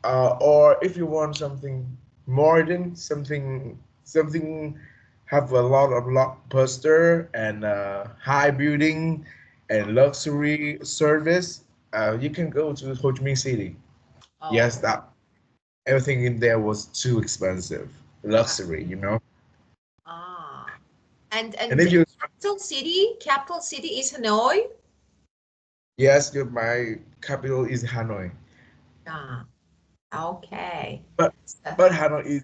Or if you want something modern, something have a lot of blockbuster and high building and luxury service, you can go to Ho Chi Minh City. Yes, Oh, that everything in there was too expensive, uh, luxury, you know. ah, And and if you, capital city is Hanoi. yes, my capital is Hanoi. Ah, okay. But So, but Hanoi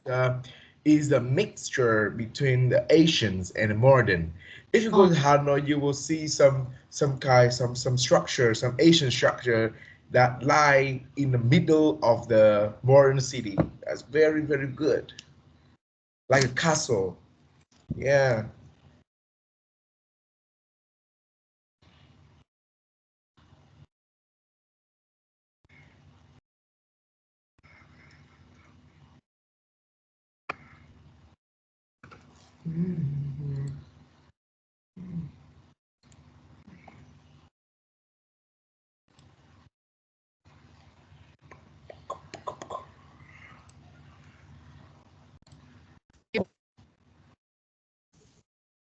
is a mixture between the Asians and the modern. If you go oh, to Hanoi, you will see some structure, some Asian structure that lie in the middle of the modern city. That's very good, like a castle. Yeah.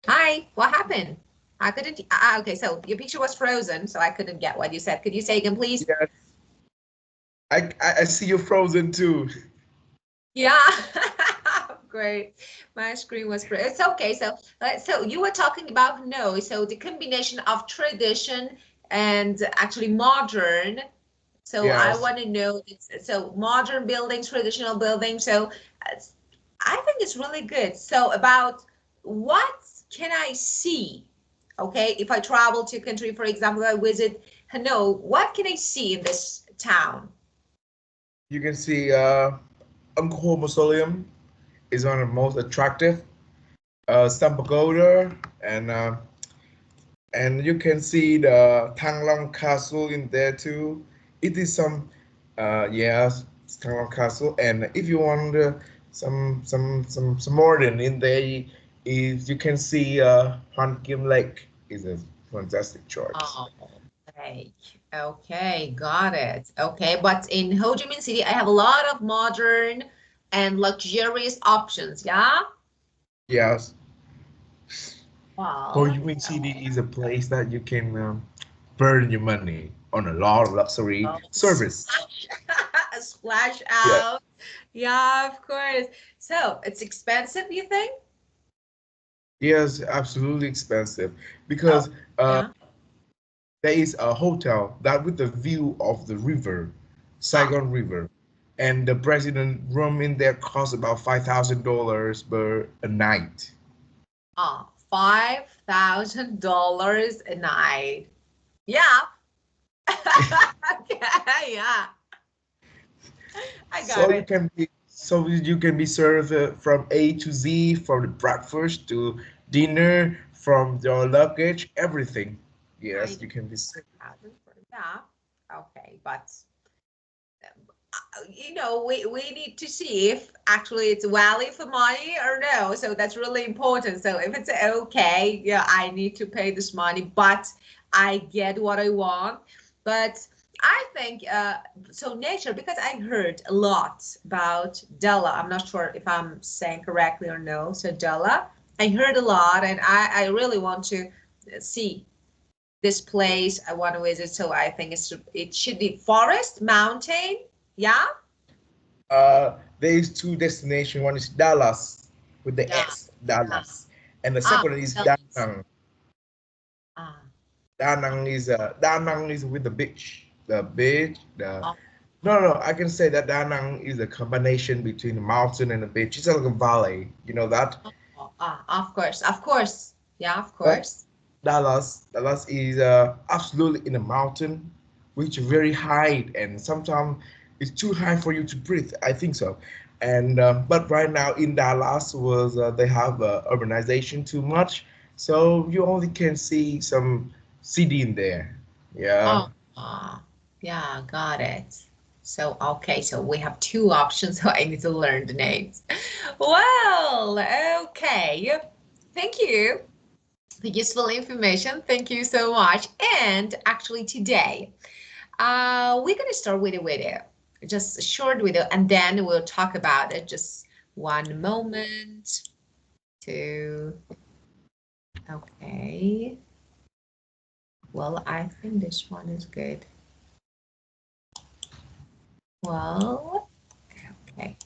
hi, what happened? I couldn't. Okay, so your picture was frozen, so I couldn't get what you said. Could you say again, please? Yes. I see you frozen too. Yeah, great. My screen was frozen. It's okay. So you were talking about no. So the combination of tradition and actually modern. So I Yes. want to know. So modern buildings, traditional buildings. So I think it's really good. So about what can I see? Okay, if I travel to a country, for example, I visit Hanoi, what can I see in this town? You can see Angkor Mausoleum is one of the most attractive. Some pagoda and you can see the Thang Long Castle in there too. It is some yes, Thang Long Castle. And if you want some modern in there, is you can see Han Kim Lake is a fantastic choice. Oh, okay. Okay, got it. Okay, but in Ho Chi Minh City, I have a lot of modern and luxurious options, yeah? Yes, Ho Chi Well, Minh City is a place that you can burn your money on a lot of luxury oh, service. splash, splash Yeah. out. Yeah, of course. So it's expensive, you think? Yes, absolutely expensive Oh, because uh, yeah. there is a hotel that with the view of the river, Ah, Saigon River, and the president room in there costs about $5,000 per a night. $5,000 a night. Yeah. Okay, yeah. I got it. So you can be served from A to Z, from the breakfast to dinner, from your luggage, everything. Yes, I you can be served. 5,000 for that. Okay, but we need to see if actually it's value for money or no. So that's really important. So if it's okay, yeah, I need to pay this money, but I get what I want. But I think so nature because I heard a lot about Della. I'm not sure if I'm saying correctly or no. So Della, I heard a lot, and I really want to see this place I want to visit. So I think it should be forest, mountain. Yeah. There is two destinations. One is Dallas with the Yeah. S, Dallas, and the Ah, second one is Da Dallas. Nang. Ah, Da Nang is with the beach. The beach. The oh, no. I can say that Da Nang is a combination between the mountain and the beach. It's like a valley. You know that. of course, of course. Yeah, of But course. Dallas is absolutely in a mountain, which is very high, and sometimes it's too high for you to breathe. I think so. And but right now in Dallas was they have urbanization too much, so you only can see some city in there. Yeah. Oh, yeah, got it. So, okay, so we have two options, so I need to learn the names. Well, okay. Thank you. The useful information. Thank you so much. And actually, today, we're going to start with a video. just a short video, and then we'll talk about it. Just one moment to, okay. Well, I think this one is good. Well, okay.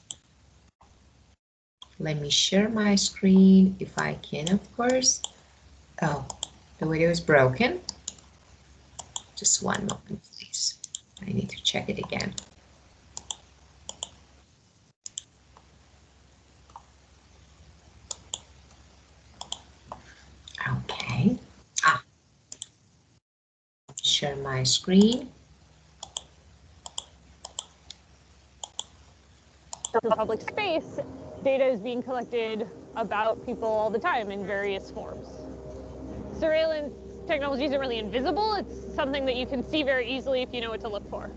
Let me share my screen if I can, of course. Oh, the video is broken. Just one moment, please. I need to check it again. Okay. Share my screen. In public space, data is being collected about people all the time in various forms. Surveillance technology isn't really invisible. It's something that you can see very easily if you know what to look for.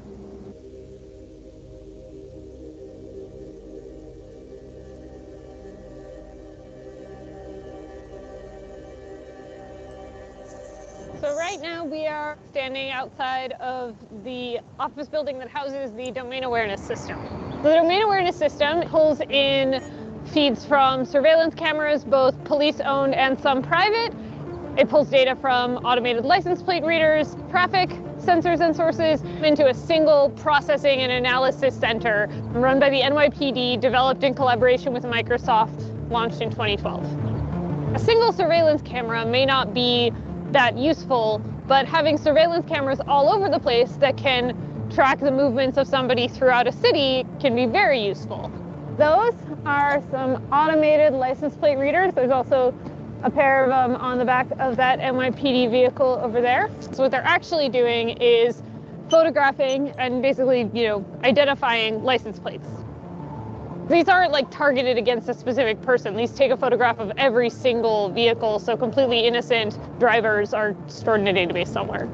So right now we are standing outside of the office building that houses the domain awareness system. The domain awareness system pulls in feeds from surveillance cameras, both police-owned and some private. It pulls data from automated license plate readers, traffic sensors and sources into a single processing and analysis center run by the NYPD, developed in collaboration with Microsoft, launched in 2012. A single surveillance camera may not be that useful, but having surveillance cameras all over the place that can track the movements of somebody throughout a city can be very useful. Those are some automated license plate readers. There's also a pair of them on the back of that NYPD vehicle over there. So what they're actually doing is photographing and basically, identifying license plates. These aren't like targeted against a specific person. These take a photograph of every single vehicle, so completely innocent drivers are stored in a database somewhere.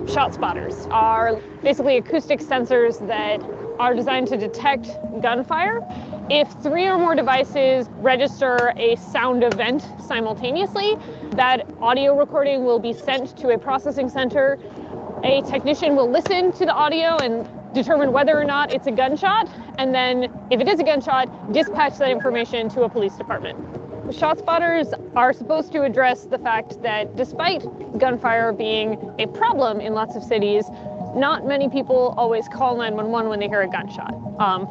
Shot spotters are basically acoustic sensors that are designed to detect gunfire. If 3 or more devices register a sound event simultaneously, that audio recording will be sent to a processing center. A technician will listen to the audio and determine whether or not it's a gunshot, and then if it is a gunshot, dispatch that information to a police department. Shot spotters are supposed to address the fact that despite gunfire being a problem in lots of cities, not many people always call 911 when they hear a gunshot,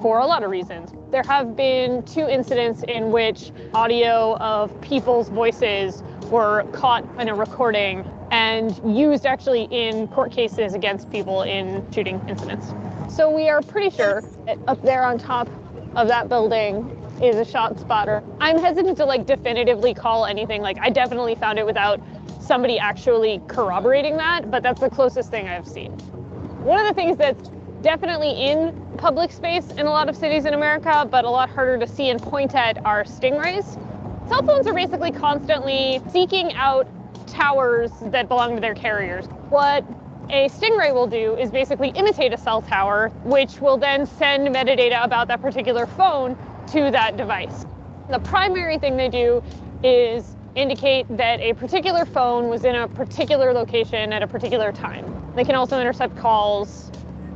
for a lot of reasons. There have been 2 incidents in which audio of people's voices were caught in a recording and used actually in court cases against people in shooting incidents. So we are pretty sure that up there on top of that building is a shot spotter. I'm hesitant to definitively call anything. I definitely found it without somebody actually corroborating that, but that's the closest thing I've seen. One of the things that's definitely in public space in a lot of cities in America, but a lot harder to see and point at, are stingrays. Cell phones are basically constantly seeking out towers that belong to their carriers. What a stingray will do is basically imitate a cell tower, which will then send metadata about that particular phone to that device. The primary thing they do is indicate that a particular phone was in a particular location at a particular time. They can also intercept calls.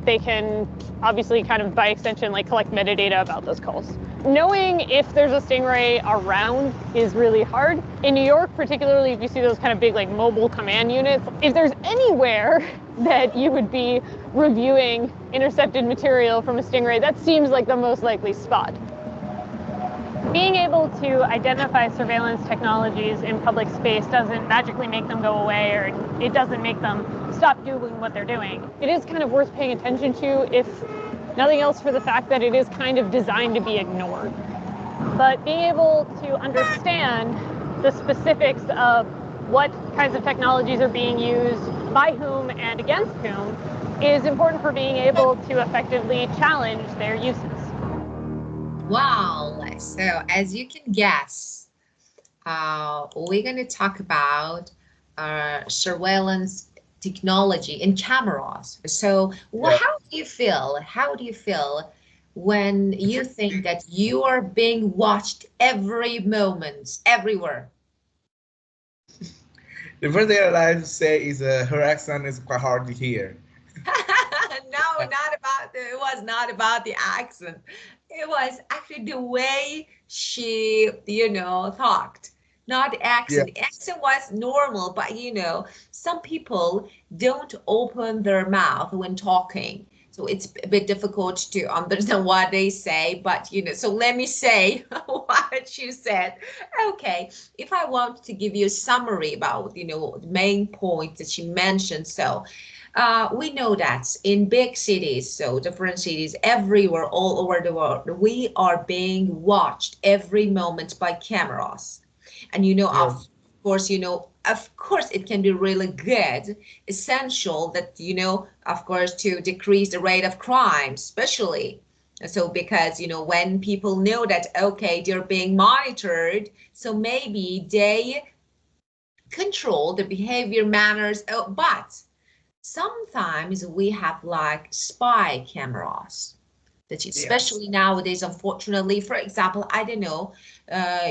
They can obviously kind of by extension collect metadata about those calls. Knowing if there's a stingray around is really hard. In New York, particularly if you see those kind of big mobile command units, if there's anywhere that you would be reviewing intercepted material from a stingray, that seems like the most likely spot. Being able to identify surveillance technologies in public space doesn't magically make them go away, or it doesn't make them stop doing what they're doing. It is kind of worth paying attention to, if nothing else for the fact that it is kind of designed to be ignored. But being able to understand the specifics of what kinds of technologies are being used, by whom and against whom, is important for being able to effectively challenge their uses. Wow, so as you can guess, we're going to talk about surveillance technology and cameras. So how do you feel? How do you feel when you think that you are being watched every moment, everywhere? The first thing I'd like to say is her accent is quite hard to hear. not about the accent. It was actually the way she, talked, not the Yeah, accent. The accent was normal, but some people don't open their mouth when talking. So it's a bit difficult to understand what they say, but so let me say what you said. Okay, if I want to give you a summary about, the main points that you mentioned, so we know that in big cities, so different cities everywhere, all over the world, we are being watched every moment by cameras. And yes, of course, it can be really good, essential that, of course, to decrease the rate of crime, especially. So because, when people know that, okay, they're being monitored, so maybe they control the behavior manners, but sometimes we have like spy cameras that yes. especially nowadays, unfortunately, for example, I don't know,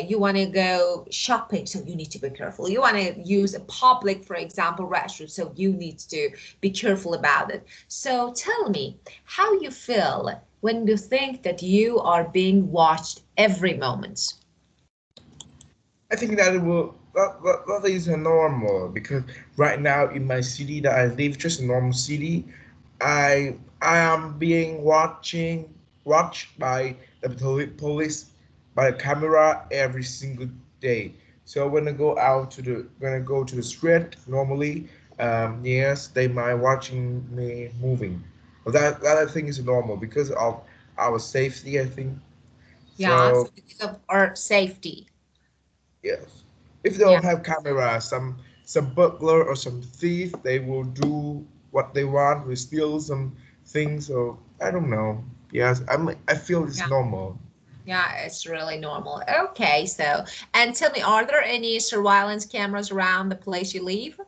you want to go shopping, so you need to be careful. You want to use a public, for example, restroom, so you need to be careful about it. So tell me how you feel when you think that you are being watched every moment. I think that it will that is a normal because right now in my city that I live, just a normal city, I am being watched by the police by a camera every single day. So when I go to the street normally, yes, they might watching me moving. But that I think is normal because of our safety. I think Yeah, so. so because of our safety. Yes. If they Yeah. don't have camera, some burglar or some thief, they will do what they want. We steal some things. So I don't know. Yes, I feel it's Yeah. normal. Yeah, it's really normal. Okay, so, and tell me, are there any surveillance cameras around the place you live?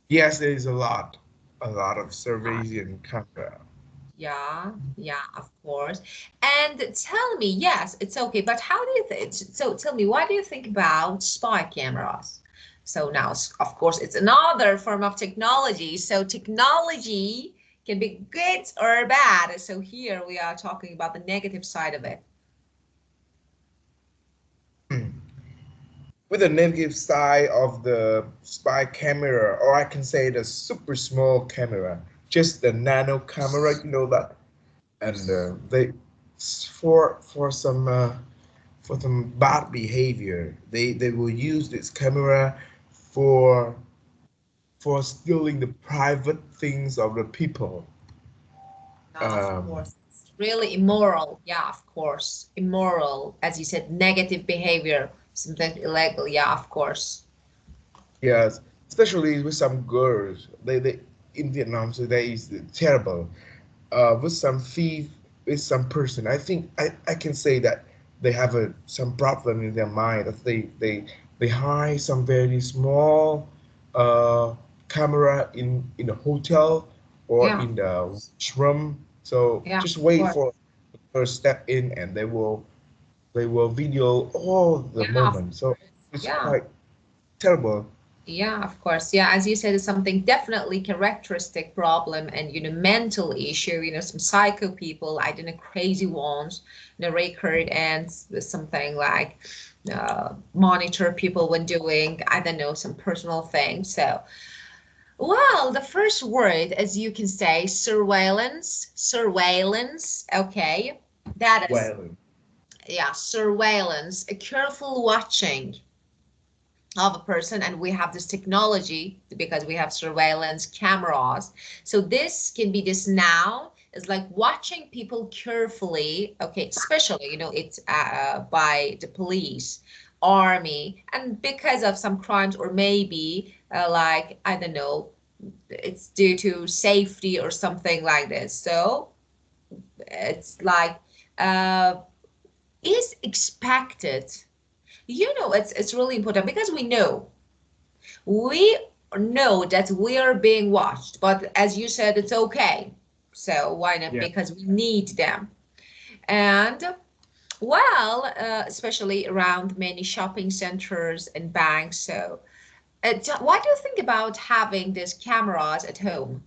Yes, there is a lot of surveys and camera. Yeah, yeah, of course. And tell me, yes, it's okay, but how do you think? So tell me, what do you think about spy cameras? So now, of course, it's another form of technology. So technology can be good or bad. So here we are talking about the negative side of it. With the negative side of the spy camera, or I can say the super small camera, just the nano camera, you know that, and they for some bad behavior. They will use this camera for stealing the private things of the people. Yeah, of Um, course. It's really immoral. Yeah, of course. Immoral, as you said, negative behavior, something illegal. Yeah, of course. yes, especially with some girls. They in Vietnam today is terrible. With some thief, with some person. I think I can say that they have some problem in their mind. That they hide some very small uh, camera in a hotel or Yeah, in the room. So yeah, just of wait course. for her step in, and they will video all the Yeah, moment. So it's yeah, quite terrible. yeah, of course. Yeah, as you said, it's something definitely characteristic problem and mental issue. Some psycho people, I don't know, crazy ones, record and something like monitor people when doing, I don't know, some personal things. So well, the first word, as you can say, surveillance, surveillance. Okay, that is, Well, yeah, surveillance, a careful watching of a person, and we have this technology because we have surveillance cameras. So this can be this now is like watching people carefully. Okay, especially it's by the police, army, and because of some crimes, or maybe like I don't know, it's due to safety or something like this. So it's like uh, is expected. It's really important because we know that we are being watched, but as you said, it's okay. So why not? yeah. Because we need them. And well, especially around many shopping centers and banks. So what do you think about having these cameras at home?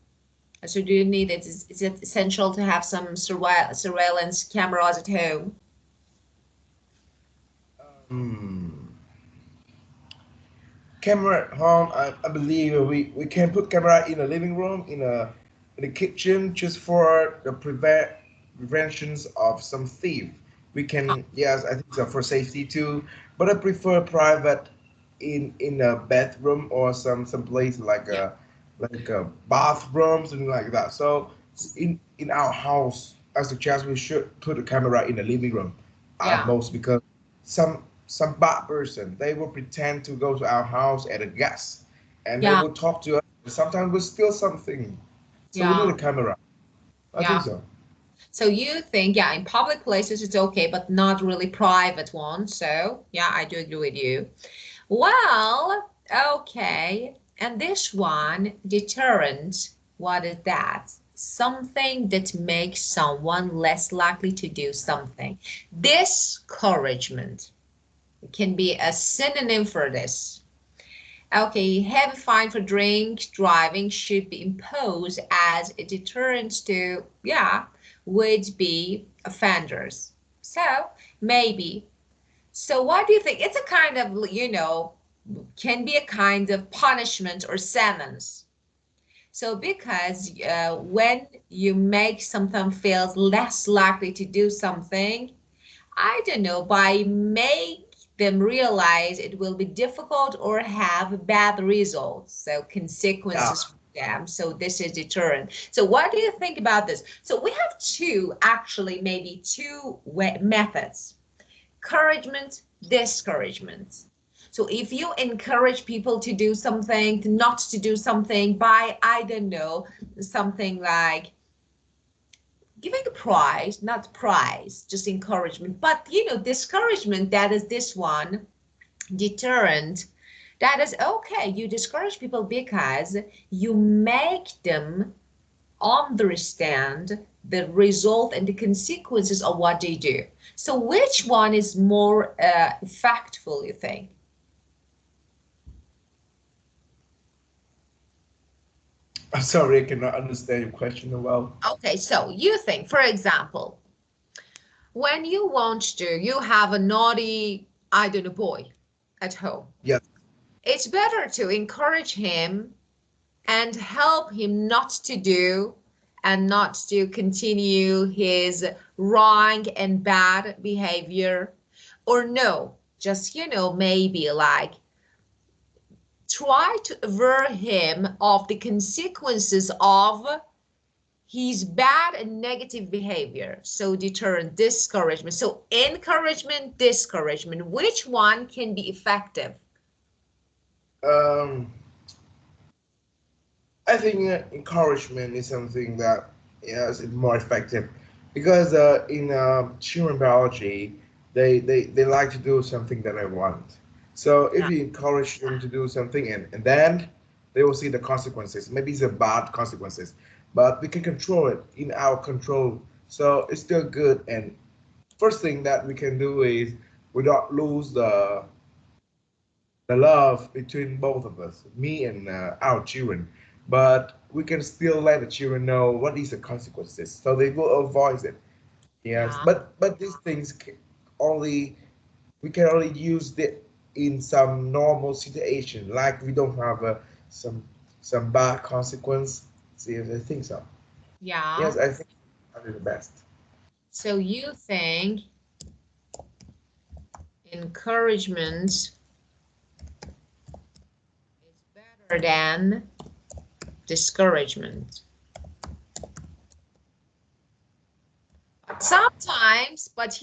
So do you need it? Is it essential to have some surveillance cameras at home? Hmm. Camera at home. I believe we can put camera in a living room, in the kitchen, just for the preventions of some thief. We Ah, can, yes, I think so, for safety too. But I prefer private in a bathroom or some place yeah, like a bathroom, something like that. So in our house, I suggest we should put a camera in the living room at yeah, most, because some bad person, they will pretend to go to our house at a guest, and they yeah, will talk to us. Sometimes we steal something, so we need yeah, a camera. I yeah. think so. So you think, yeah, in public places it's okay, but not really private ones. So yeah, I do agree with you. Well, okay. And this one, deterrent, what is that? Something that makes someone less likely to do something. Discouragement can be a synonym for this. Okay, heavy fine for drink driving should be imposed as a deterrent to, yeah, would be offenders. So maybe. So what do you think? It's a kind of, can be a kind of punishment or sentence. So because when you make someone feel less likely to do something, I don't know, by make them realize it will be difficult or have bad results, so Yeah. consequences for them. So this is deterrent. So what do you think about this? So we have two, actually, maybe two methods: encouragement, discouragement. So if you encourage people to do something, not to do something by, I don't know, something like giving a prize, not prize, just encouragement. But discouragement, that is this one, deterrent. That is okay. You discourage people because you make them understand the result and the consequences of what they do. So which one is more factful, you think? I'm sorry, I cannot understand your question well. Okay, so you think, for example, when you have a naughty, I don't know, boy at home, Yes. it's better to encourage him and help him not to do and not to continue his wrong and bad behavior, or no, just maybe like try to avert him of the consequences of his bad and negative behavior. So deterrent, discouragement. So encouragement, discouragement, which one can be effective? Um, I think encouragement is something that, yes, is more effective, because in human biology, they like to do something that I want. So if Yeah, you encourage them to do something, and then they will see the consequences. Maybe it's a bad consequences, but we can control it in our control. So it's still good. And first thing that we can do is we don't lose the love between both of us, me and our children. But we can still let the children know what is the consequences, so they will avoid it. Yes, yeah, but these things only we can only use it in some normal situation, like we don't have some some bad consequence. See, I think so. yeah. Yes, I think that is the best. So you think encouragement is better than discouragement. Sometimes, but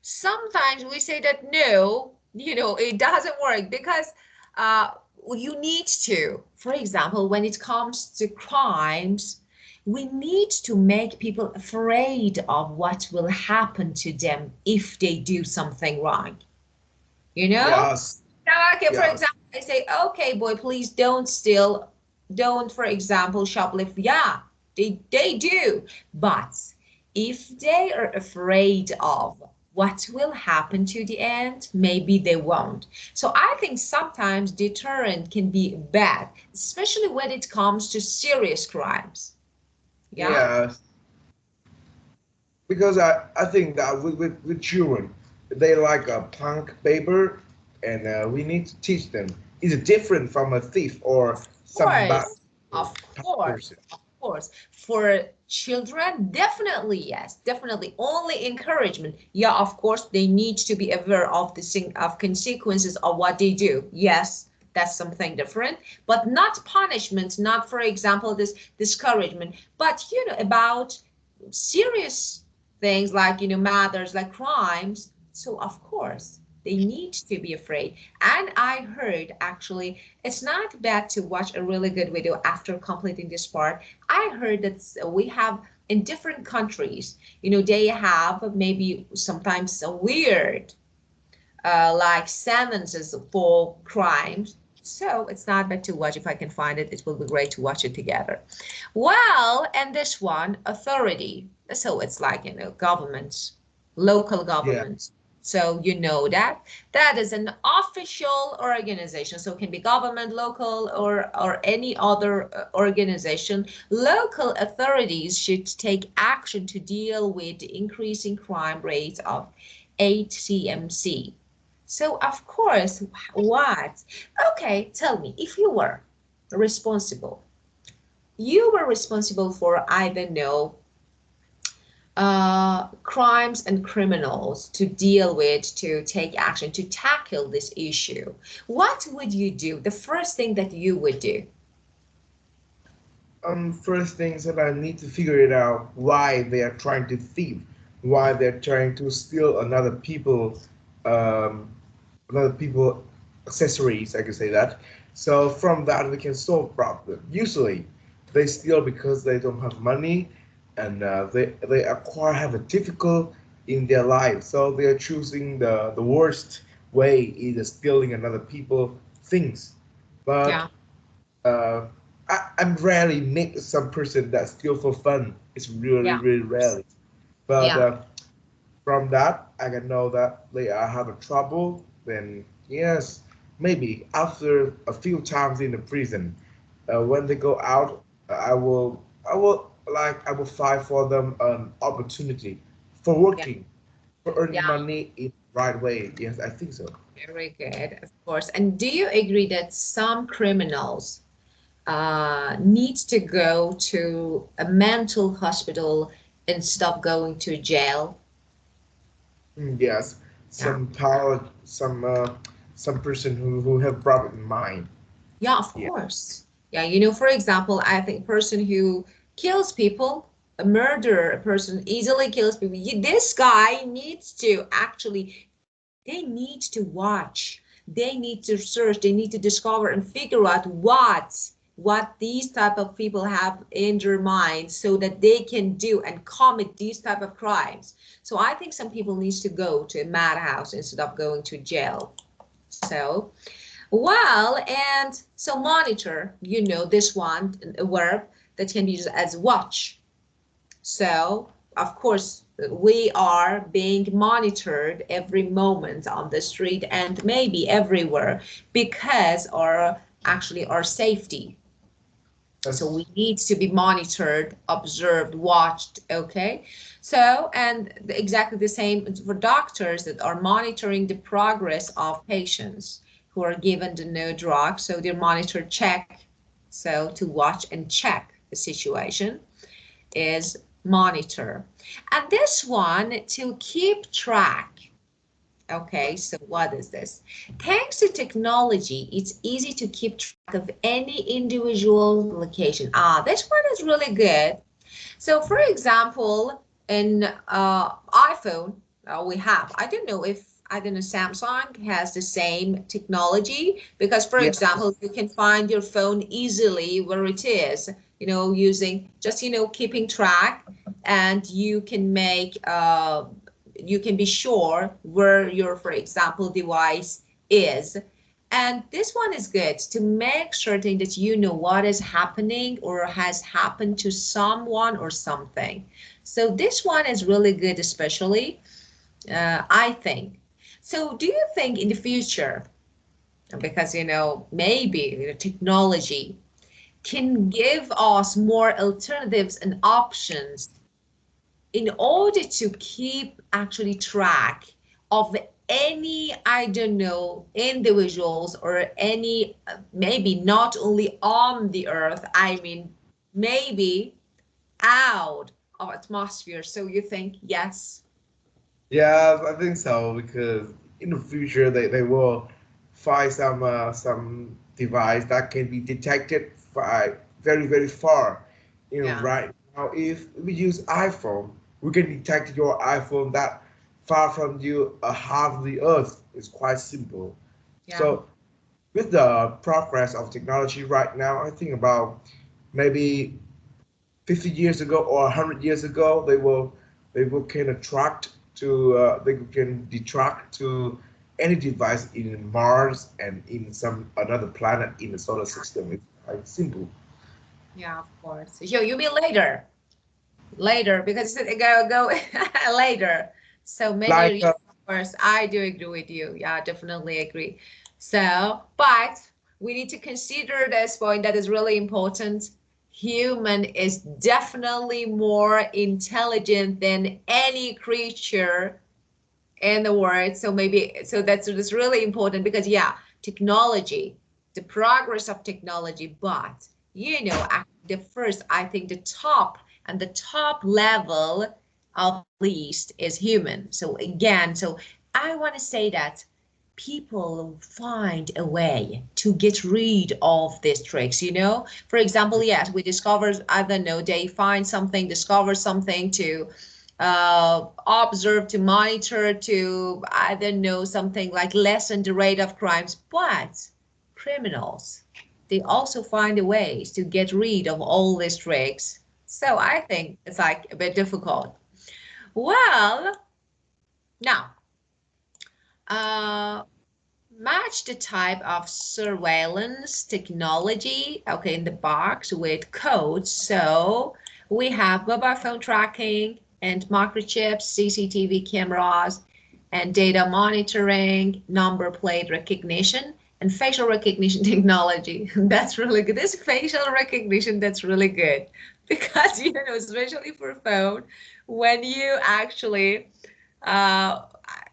sometimes we say that no, it doesn't work because uh, you need to. For example, when it comes to crimes, we need to make people afraid of what will happen to them if they do something wrong. You know? Yes, Now, okay, for yes, example, I say, okay, boy, please don't steal, don't, for example, shoplift. Yeah, they do. But if they are afraid of what will happen to the end, maybe they won't. So I think sometimes deterrent can be bad, especially when it comes to serious crimes. Yeah, Yeah, because I think that with children, they like a punk paper, and we need to teach them. Is it different from a thief or some bad course, of course, person? of course. For children, definitely yes, definitely. Only encouragement. Yeah, of course, they need to be aware of of consequences of what they do. Yes, that's something different, but not punishment. Not, for example, this discouragement, but about serious things like matters like crimes. So of course they need to be afraid. And I heard actually it's not bad to watch a really good video after completing this part. I heard that we have in different countries, they have maybe sometimes a weird like sentences for crimes. So it's not bad to watch. If I can find it, it will be great to watch it together. Well, and this one, authority. So it's like, governments, local Yeah, governments. So you know that is an official organization. So it can be government, local, or any other organization. Local authorities should take action to deal with the increasing crime rates of HCMC. So of course, what? Okay, tell me, if responsible, you were responsible for, I don't know, crimes and criminals to deal with, to take action, to tackle this issue. What would you do? The first thing that you would do? first things that I need to figure it out why they are trying to thief, why they're trying to steal um, another people accessories. I can say that. So from that we can solve problem. Usually, they steal because they don't have money, and they acquire have a difficult in their life. So they are choosing the worst way, either stealing another people things. But Yeah, uh, I'm rarely meet some person that steal for fun. It's really yeah, really rarely. But yeah, from that, I can know that they are having trouble. Then yes, maybe after a few times in the prison, when they go out, I will fight for them an opportunity for yeah, working, for earning yeah. money in the right way. Yes, I think so. Very good, of course. And do you agree that some criminals needs to go to a mental hospital instead of going to jail? Yes, Yeah. some power, some person who have problem in mind. Yeah, of Yeah, course. Yeah, for example, I think person who kills people, a murderer, a person easily kills people. This guy needs to actually, they need to watch. They need to search. They need to discover and figure out what these type of people have in their mind so that they can do and commit these type of crimes. So I think some people needs to go to a madhouse instead of going to jail. So well, and so monitor, this one, a verb that can be used as watch. So, of course, we are being monitored every moment on the street and maybe everywhere because our safety. So that's we need to be monitored, observed, watched, okay? So, and exactly the same for doctors that are monitoring the progress of patients who are given the no drug. So they're monitored, check. So to watch and check the situation is monitor. And this one to keep track. Okay, so what is this? Thanks to technology, it's easy to keep track of any individual location. This one is really good. So, for example, in iPhone, we have, I don't know, Samsung has the same technology because, for yeah. example, you can find your phone easily where it is, using just, keeping track, and you can be sure where your, for example, device is. And this one is good to make certain that you know what is happening or has happened to someone or something. So this one is really good, especially, I think. So do you think in the future, because, maybe technology can give us more alternatives and options in order to keep actually track of any, I don't know, individuals or any, maybe not only on the earth, I mean, maybe out of atmosphere. So you think, yes? Yeah, I think so because in the future they will find some device that can be detected by very far. You know, Yeah, right now if we use iPhone, we can detect your iPhone that far from you, half of the Earth. Is quite simple. yeah, So with the progress of technology right now, I think about maybe 50 years ago or 100 years ago, they will can attract to they can detract to any device in Mars and in some another planet in the solar system. It's quite simple. yeah, of course. So you mean later, later, because it go later. So Like many years, of course, I do agree with you. Yeah, definitely agree. So, but we need to consider this point that is really important. Human is definitely more intelligent than any creature in the world. So maybe, so that's really important because yeah, technology, the progress of technology, but the first, I think the top and the top level of least is human. So again, so I want to say that people find a way to get rid of these tricks. For example, yes, we discover, I don't know, they find something, discover something to observe, to monitor, to, I don't know, something like lessen the rate of crimes. But criminals, they also find a ways to get rid of all these tricks. So I think it's like a bit difficult. Well, now, uh, match the type of surveillance technology, okay, in the box with codes. So we have mobile phone tracking and microchips, CCTV cameras, and data monitoring, number plate recognition, and facial recognition technology. That's really good. This facial recognition, that's really good because, especially for phone, when you actually uh,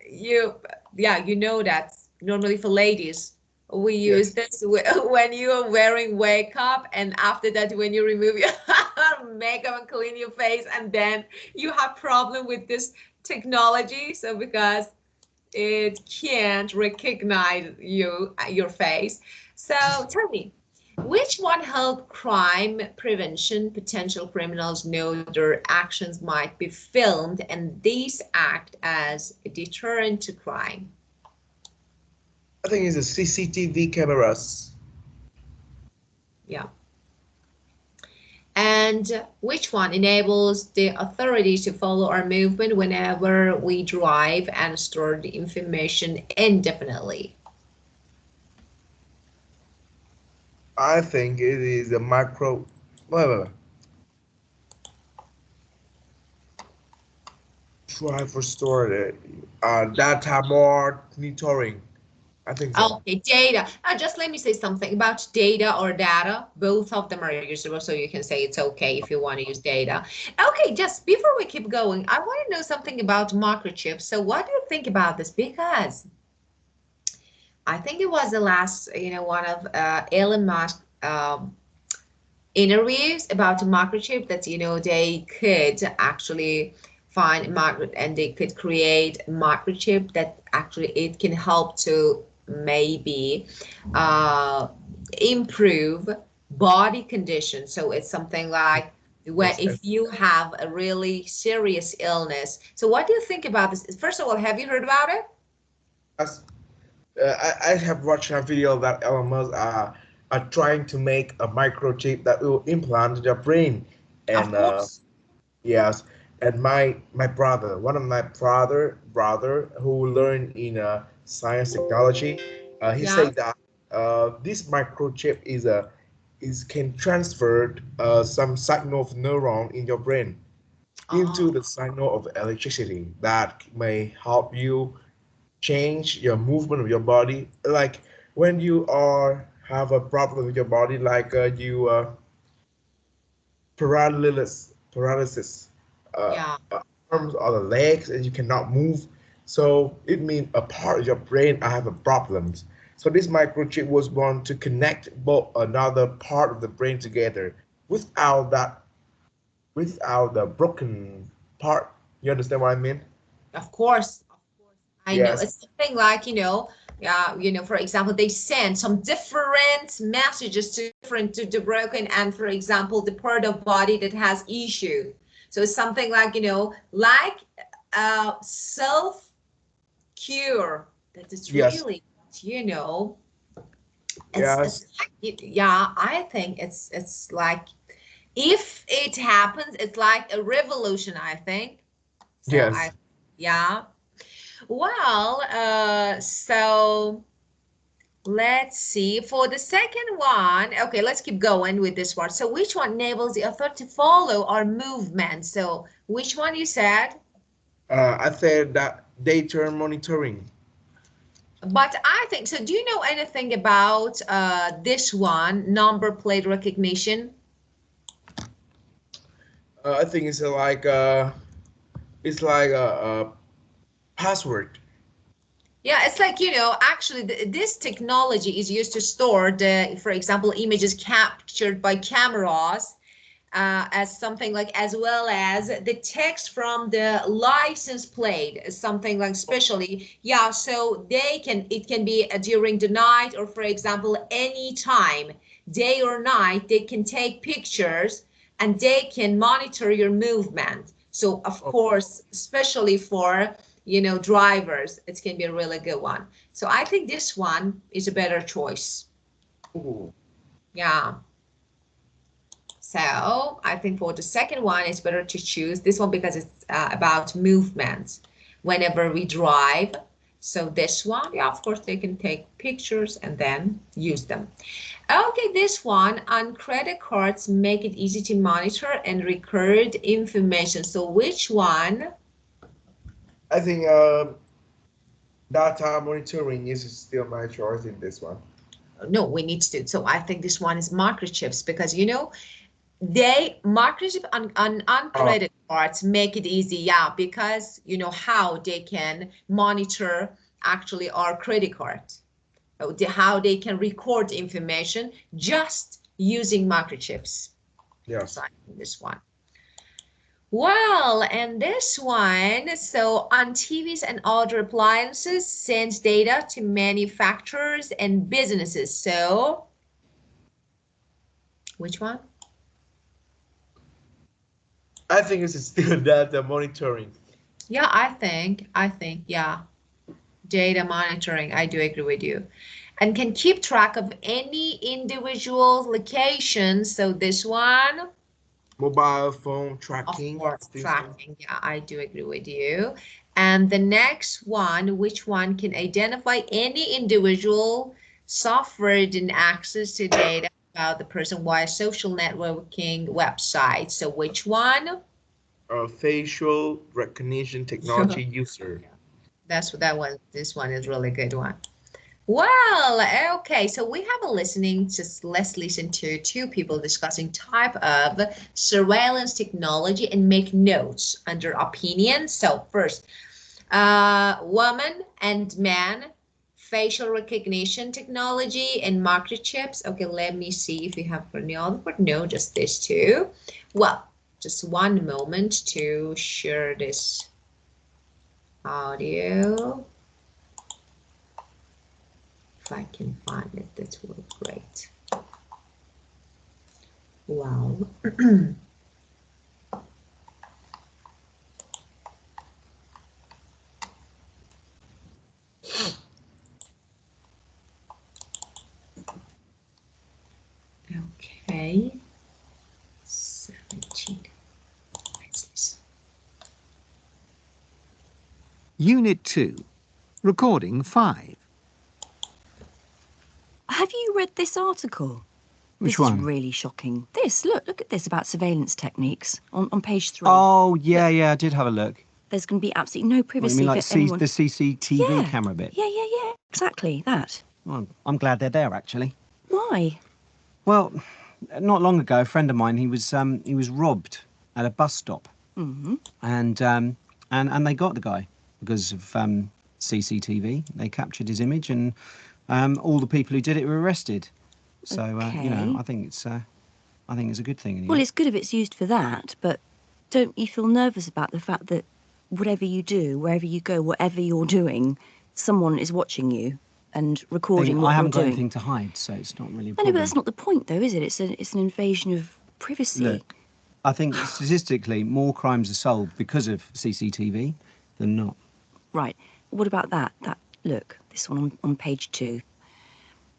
you yeah, that normally for ladies we use yes, this when you are wearing makeup, and after that when you remove your makeup and clean your face, and then you have problem with this technology, so because it can't recognize your face. So tell me, which one help crime prevention? Potential criminals know their actions might be filmed, and these act as a deterrent to crime. I think it's the CCTV cameras. Yeah. And which one enables the authorities to follow our movement whenever we drive and store the information indefinitely? I think it is a micro. Wait, wait, wait. Try for storage. Data monitoring. I think so. Okay, data. Just let me say something about data or data. Both of them are usable, so you can say it's okay if you want to use data. Okay, just before we keep going, I want to know something about microchips. So what do you think about this? Because I think it was the last, one of Elon Musk interviews about a microchip that, they could actually find micro, and they could create a microchip that actually it can help to maybe uh, improve body condition. So it's something like when Yes, if you have a really serious illness. So what do you think about this? First of all, have you heard about it? yes. I have watched a video that Elon Musk are trying to make a microchip that will implant your brain, Of and course. yes, and my brother, one of my brother who learned in science technology, he Yeah. said that this microchip is can transfer some signal of neuron in your brain into Oh, the signal of electricity that may help you change your movement of your body, like when you are have a problem with your body, like paralysis, Yeah. arms or the legs, and you cannot move. So it means a part of your brain I have a problems. So this microchip was born to connect both another part of the brain together without that, without the broken part. You understand what I mean? Of course, of course. I know. Yes. It's something like, for example, they send some different messages to different to the broken and for example, the part of body that has issue. So it's something like, like self cure that is Yes. really, it's Yes. like, yeah, I think it's like if it happens, it's like a revolution, I think. So Yes. yeah. Well, so let's see. For the second one, okay, let's keep going with this one. So which one enables the author to follow our movement? So which one you said? I said that data monitoring. But I think, so do you know anything about this one, number plate recognition? I think it's like a password. Yeah, it's like, actually this technology is used to store the, for example, images captured by cameras as something like, as well as the text from the license plate, something like especially, yeah, so it can be during the night or for example, any time, day or night, they can take pictures and they can monitor your movement. So of Oh, course, especially for, drivers, it can be a really good one. So I think this one is a better choice. ooh. Yeah. So I think for the second one, it's better to choose this one because it's about movement whenever we drive. So this one, yeah, of course, they can take pictures and then use them. Okay, this one, on credit cards, make it easy to monitor and record information. So which one? I think data monitoring is still my choice in this one. No, we need to. So I think this one is microchips because, they microchip on Uh, credit cards make it easy, yeah, because how they can monitor actually our credit card, how they can record information just using microchips. So yes. I think this one. Well, and this one, so on TVs and other appliances, sends data to manufacturers and businesses. So which one? I think it's still data monitoring. Yeah, yeah. Data monitoring, I do agree with you. And can keep track of any individual location. So this one, Mobile phone of tracking. I course, think so. tracking. Yeah, I do agree with you. And the next one, which one can identify any individual software and access to data about the person via social networking website. So which one? Facial recognition technology user. That's what that one. This one is really good one. Well, okay, so we have a listening, just let's listen to two people discussing type of surveillance technology and make notes under opinion. So first, woman and man, facial recognition technology and microchips. Okay, let me see if we have any other, but no, just these two. Well, just one moment to share this audio. If I can find it, that will be great. Wow. Okay. 17. Unit 2, Recording 5. Have you read this article? Which This one? is really shocking. Look at this about surveillance techniques on page 3. Oh, yeah, I did have a look. There's going to be absolutely no What, you privacy mean like for anyone. the CCTV Yeah. camera bit? Yeah, exactly that. Well, I'm glad they're there, actually. Why? Well, not long ago, a friend of mine, he was robbed at a bus stop, and they got the guy because of CCTV. They captured his image, and all the people who did it were arrested. So you know, Okay. I think it's a good thing. Well, it's good if it's used for that, but don't you feel nervous about the fact that whatever you do, wherever you go, whatever you're doing, someone is watching you and recording what I you're haven't got doing? anything to hide, so it's not really a No, problem. but that's not the point, though, is it? It's an invasion of privacy. Look, I think statistically more crimes are solved because of CCTV than not. Right. What about that? Look, this one on page 2.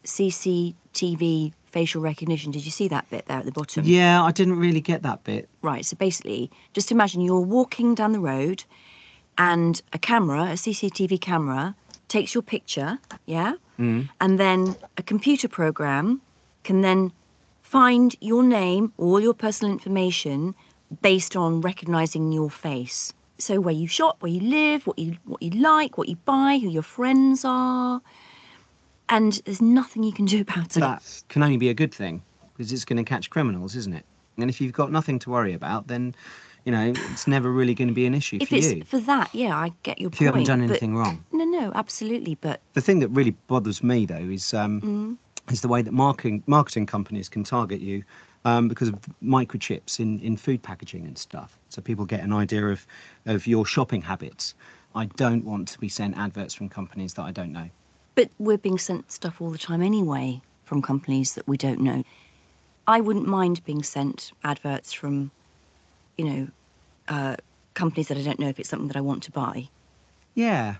CCTV facial recognition. Did you see that bit there at the bottom? Yeah, I didn't really get that bit. Right. So basically, just imagine you're walking down the road, and a CCTV camera, takes your picture, yeah, and then a computer program can then find your name, all your personal information, based on recognising your face. So where you shop, where you live, what you like, what you buy, who your friends are, and there's nothing you can do about it. That can only be a good thing because it's going to catch criminals, isn't it? And if you've got nothing to worry about, then, you know, it's never really going to be an issue If for it's you. for that, yeah, I get your point. If you haven't done but- anything wrong. No, absolutely, but The thing that really bothers me, though, is the way that marketing companies can target you because of microchips in food packaging and stuff. So people get an idea of your shopping habits. I don't want to be sent adverts from companies that I don't know. But we're being sent stuff all the time anyway from companies that we don't know. I wouldn't mind being sent adverts from, companies that I don't know if it's something that I want to buy. Yeah.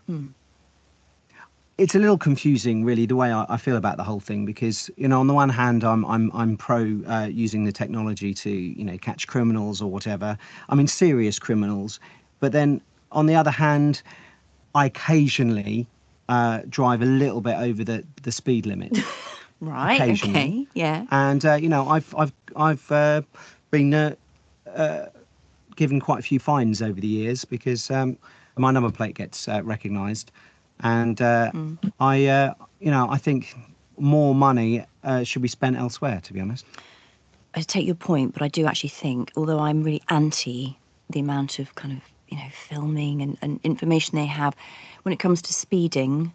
It's a little confusing, really, the way I feel about the whole thing, because, you know, on the one hand, I'm pro using the technology to, you know, catch criminals or whatever. I mean, serious criminals. But then, on the other hand, I occasionally drive a little bit over the speed limit. Right. Occasionally. Okay. Yeah. And you know, I've been given quite a few fines over the years because my number plate gets recognised, and I think more money should be spent elsewhere. To be honest. I take your point, but I do actually think, although I'm really anti the amount of kind of filming and information they have, when it comes to speeding,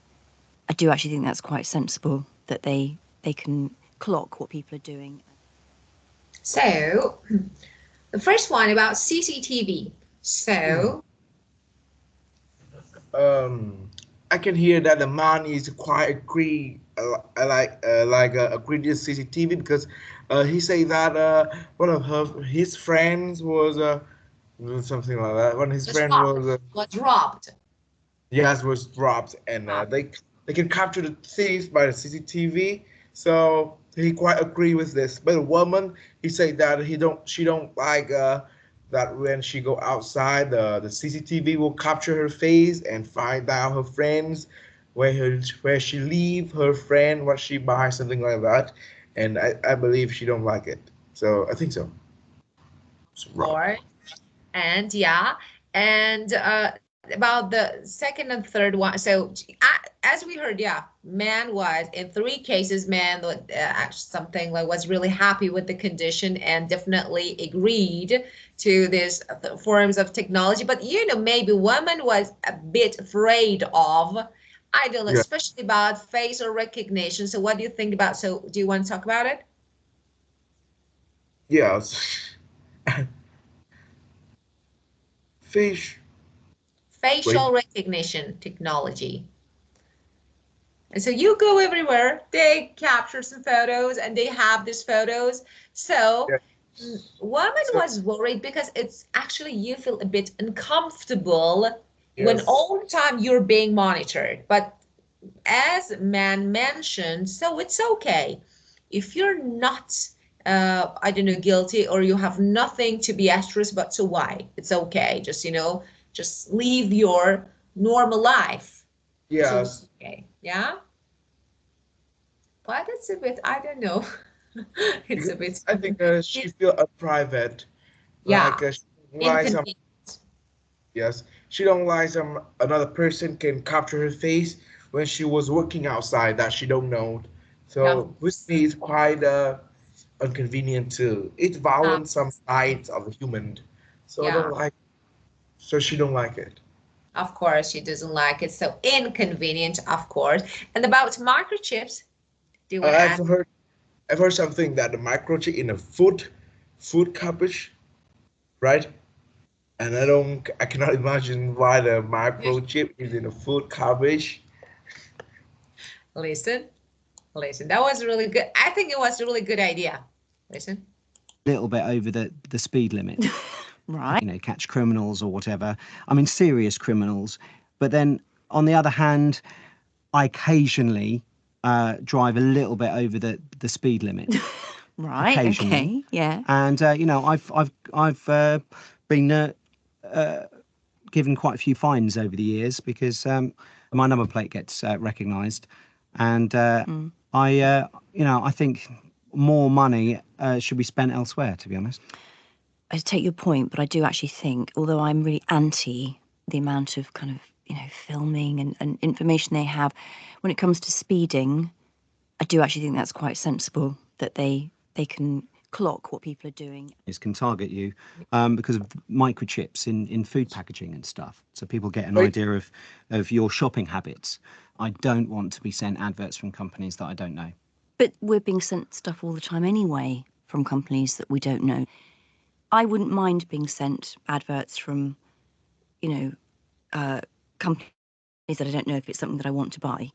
I do actually think that's quite sensible that they can clock what people are doing. So, the first one about CCTV. So, I can hear that the man is quite agree, agree with CCTV because he say that one of his friends was something like that. One of his friends was robbed. yes, was robbed, and they can capture the thief by the CCTV. So he quite agree with this. But the woman, he said that she don't like that when she go outside, the CCTV will capture her face and find out her friends, where she leave her friend, what she buys, something like that. And I believe she don't like it. So I think so. Or, and about the second and third one. So as we heard, man was in 3 cases, man something like was really happy with the condition and definitely agreed to these forms of technology. But maybe woman was a bit afraid of, I don't know, especially about facial recognition. So what do you think about? So do you want to talk about it? Yes. Facial recognition technology. And so you go everywhere, they capture some photos and they have these photos. So woman was worried because it's actually you feel a bit uncomfortable when all the time you're being monitored. But as man mentioned, so it's okay. If you're not, I don't know, guilty or you have nothing to be asterisk, but so why? It's okay. Just live your normal life. Yes. So, okay. Yeah. But it's a bit, I don't know. It's a bit. I think she feel private. Yeah. Like she don't like some. Yes, she don't like some another person can capture her face when she was working outside that she don't know. So with me, it's quite inconvenient too. It violates some sides of the human, so I Yeah, don't like. So she don't like it. of course, she doesn't like it. So inconvenient, of course. And about microchips, do you want to I've add? heard I've heard something that the microchip in a food cabbage, right? And I cannot imagine why the microchip is in a food cabbage. Listen, listen. That was really good. I think it was a really good idea. Listen. Little bit over the speed limit. Right. You know, catch criminals or whatever. I mean, serious criminals. But then, on the other hand, I occasionally drive a little bit over the speed limit. Right. Occasionally. Okay. Yeah. And you know, I've been given quite a few fines over the years because my number plate gets recognised, and you know, I think more money should be spent elsewhere. To be honest. I take your point, but I do actually think, although I'm really anti the amount of kind of, filming and information they have, when it comes to speeding, I do actually think that's quite sensible that they can clock what people are doing. Can target you because of microchips in food packaging and stuff. So people get an Right. idea of your shopping habits. I don't want to be sent adverts from companies that I don't know. But we're being sent stuff all the time anyway from companies that we don't know. I wouldn't mind being sent adverts from, companies that I don't know if it's something that I want to buy.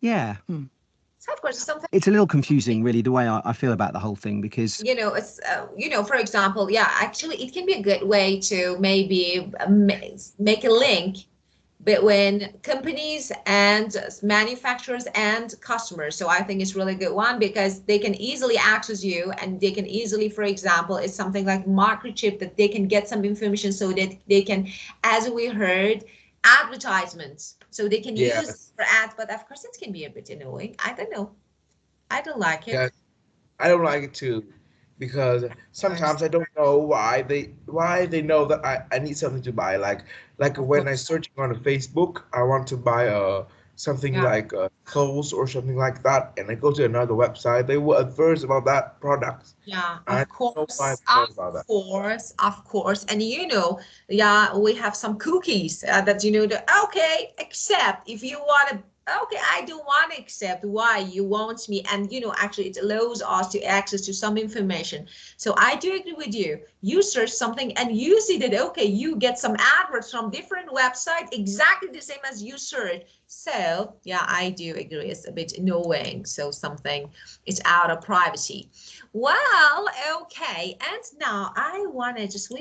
Yeah. So of course, it's something. It's a little confusing, really, the way I feel about the whole thing because It's for example, yeah, actually it can be a good way to maybe make a link between companies and manufacturers and customers. So I think it's really good one because they can easily access you and they can easily, for example, it's something like microchip that they can get some information so that they can, as we heard, advertisements. So they can use Yes. for ads, but of course it can be a bit annoying. I don't know. I don't like it. Yes. I don't like it too, because sometimes I don't know why they know that I need something to buy. Like Of when I course. search on Facebook, I want to buy something Yeah. like clothes or something like that, and I go to another website. They will adverse about that product. Yeah, I of don't know why course, they know about that. of course. And yeah, we have some cookies that okay, accept if you want to. Okay, I don't want to accept why you want me. And actually it allows us to access to some information. So I do agree with you. You search something and you see that, okay, you get some adverts from different websites, exactly the same as you search. So yeah, I do agree. It's a bit annoying. So something is out of privacy. Well, okay. And now we're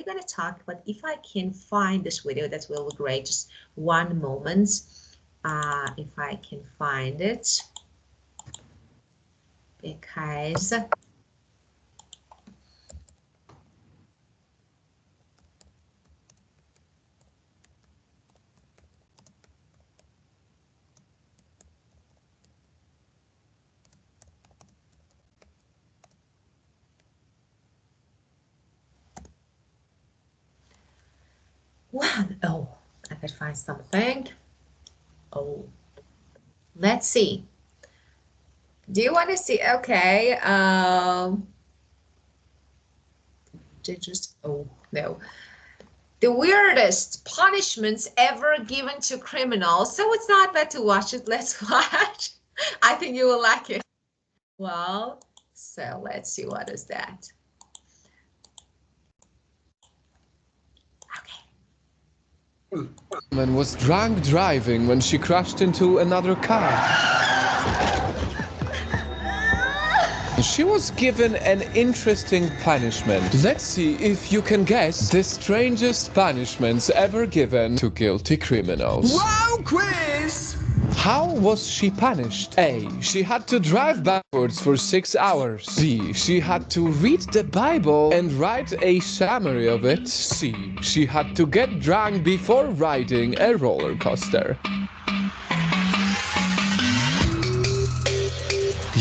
going to talk, but if I can find this video, that will be great. Just one moment. If I can find it. Because I could find something. Oh, let's see. Do you want to see? Okay. No. The weirdest punishments ever given to criminals. So it's not bad to watch it. Let's watch. I think you will like it. Well, so let's see, what is that? Okay. Woman was drunk driving when she crashed into another car. She was given an interesting punishment. Let's see if you can guess the strangest punishments ever given to guilty criminals. Wow, quiz! How was she punished? A. She had to drive backwards for 6 hours. B. She had to read the Bible and write a summary of it. C. She had to get drunk before riding a roller coaster.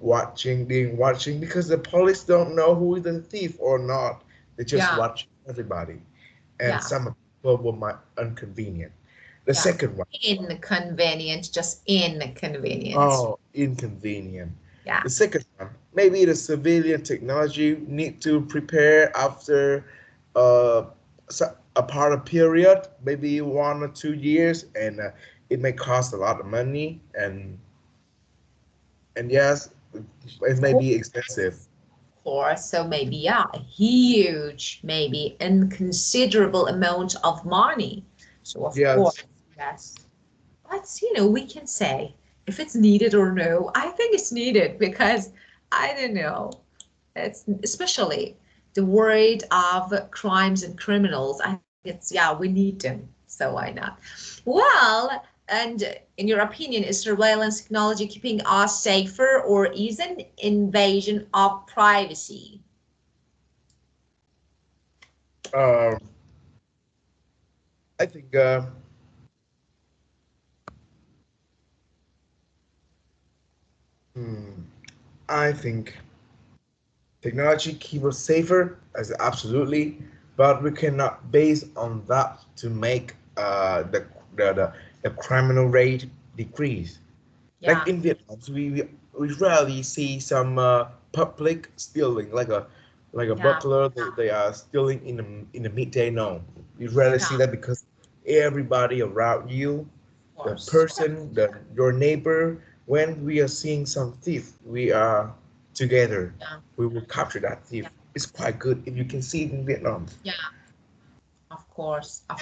watching because the police don't know who is the thief or not. They just Yeah, watch everybody, and yeah, some people will might inconvenient. The yeah. second one, Inconvenient, just inconvenient. oh, inconvenient. Yeah, The second one, maybe the civilian technology need to prepare after uh, a part of period, maybe 1 or 2 years, and it may cost a lot of money, and yes, it of may course. be expensive. Course. So maybe, yeah, a huge, maybe inconsiderable amount of money. So of course, Yes, yes. But we can say if it's needed or no. I think it's needed because I don't know. It's especially the word of crimes and criminals. I think it's yeah, we need them. So why not? Well, and in your opinion, is surveillance technology keeping us safer or is an invasion of privacy? um, I think hmm, I think technology keeps us safer, as absolutely, but we cannot base on that to make the, the, the criminal rate decrease. Like Yeah, in Vietnam, we rarely see some public stealing, like a yeah, buckler. They are stealing in the midday. No, we rarely yeah, see that because everybody around you, of the course. person, your neighbor, when we are seeing some thief, we are together. Yeah, We will capture that yeah, thief. It's quite good if you can see it in Vietnam. yeah. Of course, I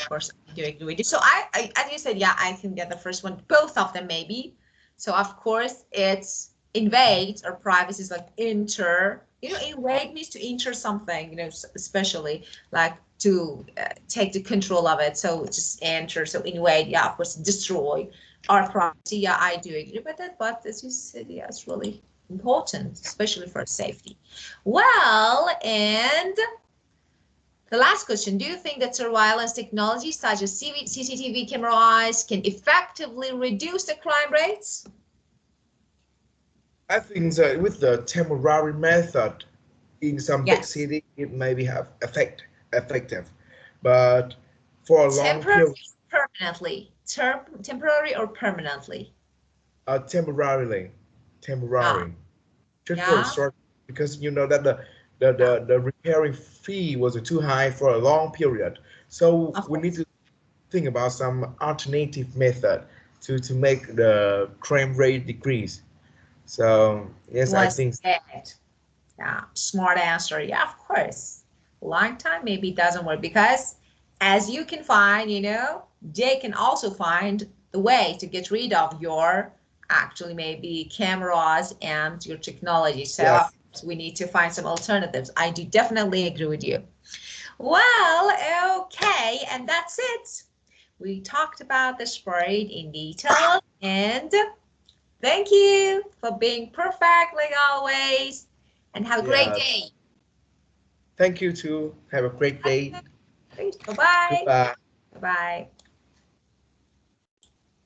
do agree with you. So I, as you said, yeah, I can get the first one, both of them maybe. So of course, it's invade or privacy is like enter. Invade means to enter something. Especially like to take the control of it. So just enter. So invade, yeah, of course, destroy our privacy. Yeah, I do agree with that. But as you said, yeah, it's really important, especially for safety. Well, and the last question, do you think that surveillance technology such as CCTV cameras can effectively reduce the crime rates? I think that with the temporary method in some big Yes. city, it maybe have effective, but for a long Temporary period, or permanently? Temporary or permanently? temporarily, Ah, temporary, just for a yeah, short, because you know that the repairing fee was too high for a long period. So of we need course. to think about some alternative method to make the crime rate decrease. So yes, I Was think it? Yeah, smart answer. Yeah, of course. Long time maybe doesn't work because as you can find, they can also find the way to get rid of your actually maybe cameras and your technology. So of yes. course, we need to find some alternatives. I do definitely agree with you. Well, okay, and that's it. We talked about the sport in detail and thank you for being perfect like always and have a great Yeah. day. Thank you too. Have a great day. Great. Bye-bye. Goodbye. Bye-bye.